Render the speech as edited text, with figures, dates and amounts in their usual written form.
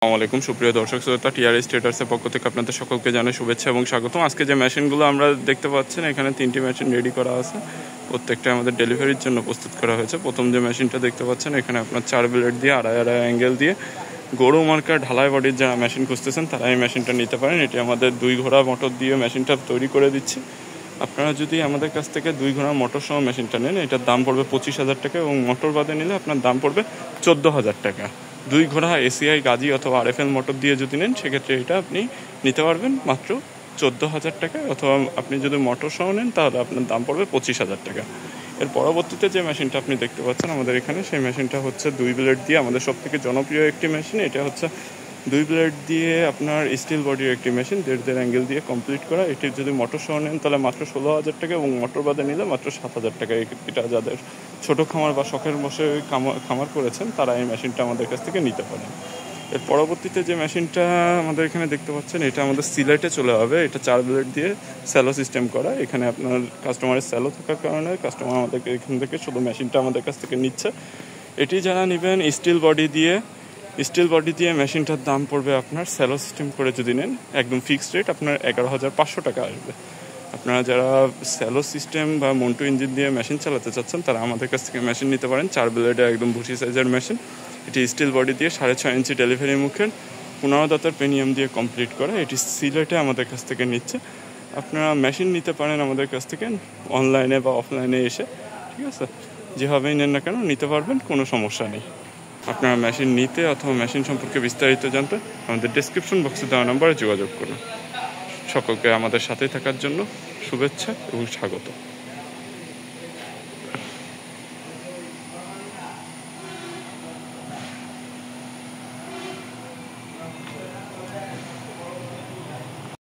আসসালামু আলাইকুম সুপ্রিয় দর্শক শ্রোতা, টিআরএস ট্রেডার্সের পক্ষ থেকে আপনাদের সকলকে জানাই শুভেচ্ছা এবং স্বাগতম। আজকে যে মেশিনগুলো আমরা দেখতে পাচ্ছেন, এখানে 3টি মেশিন রেডি করা আছে। প্রত্যেকটা আমাদের ডেলিভারির জন্য প্রস্তুত করা হয়েছে। প্রথম যে মেশিনটা দেখতে পাচ্ছেন, এখানে আপনার 4 ব্লেড দিয়ে আড়াই অ্যাঙ্গেল দিয়ে গরু মার্কা ঢালাই বডির যারা মেশিন খুঁজতেছেন তারা এই মেশিনটা নিতে পারেন। এটি আমাদের 2 ঘোড়া মোটর দিয়ে মেশিনটা তৈরি করে দিচ্ছি। আপনারা যদি আমাদের কাছ থেকে 2 ঘোড়া মোটর সহ মেশিনটা নেন, এটার দাম পড়বে 25,000 টাকা এবং মোটর বাদে নিলে আপনার দাম পড়বে 14,000 টাকা। 2 ঘোড়া এসিআই গাজি অথবা আরএফএল মোটর দিয়ে যদি নেন, সেক্ষেত্রে এটা আপনি নিতে পারবেন মাত্র 14,000 টাকা, অথবা আপনি যদি মোটর সহ নেন তাহলে আপনার দাম পড়বে 25,000 টাকা। এর পরবর্তীতে যে মেশিনটা আপনি দেখতে পাচ্ছেন আমাদের এখানে, সেই মেশিনটা হচ্ছে 2 ব্লেড দিয়ে আমাদের সব থেকে জনপ্রিয় একটি মেশিন। এটা হচ্ছে 2 ব্লেড দিয়ে আপনার স্টিল বডির একটি মেশিন, 1.5 অ্যাঙ্গেল দিয়ে কমপ্লিট করা। এটি যদি মোটর সহ নেন তাহলে মাত্র 16,000 টাকা এবং মোটর বাদে নিলে মাত্র 7,000 টাকা। এটা যাদের ছোটো খামার বা শখের বসে খামার করেছেন তারা এই মেশিনটা আমাদের কাছ থেকে নিতে পারেন। এর পরবর্তীতে যে মেশিনটা আমাদের এখানে দেখতে পাচ্ছেন, এটা আমাদের সিলেটে চলে হবে। এটা 4 ব্লেড দিয়ে স্যালো সিস্টেম করা। এখানে আপনার কাস্টমারের স্যালো থাকার কারণে কাস্টমার আমাদেরকে এখান থেকে শুধু মেশিনটা আমাদের কাছ থেকে নিচ্ছে। এটি যারা নেবেন স্টিল বডি দিয়ে মেশিনটার দাম পড়বে আপনার স্যালো সিস্টেম করে যদি নেন একদম ফিক্সড রেট আপনার 11,500 টাকা আসবে। আপনারা যারা স্যালো সিস্টেম বা মন্টু ইঞ্জিন দিয়ে মেশিন চালাতে চাচ্ছেন তারা আমাদের কাছ থেকে মেশিন নিতে পারেন। 4 ব্লেডে একদম ভুসি সাইজের মেশিন। এটি স্টিল বডি দিয়ে 6.5 ইঞ্চি ডেলিভারি মুখের 15 দাঁতের পেনিয়াম দিয়ে কমপ্লিট করা। এটি সিলেটে আমাদের কাছ থেকে নিচ্ছে। আপনারা মেশিন নিতে পারেন আমাদের কাছ থেকে অনলাইনে বা অফলাইনে এসে, ঠিক আছে? যেভাবেই নেন না কেন নিতে পারবেন, কোনো সমস্যা নেই। আপনারা মেশিন নিতে অথবা মেশিন সম্পর্কে বিস্তারিত জানতে আমাদের ডেসক্রিপশন বক্সে দেওয়া নাম্বারে যোগাযোগ করুন। সকলকে আমাদের সাথে থাকার জন্য শুভেচ্ছা এবং স্বাগত।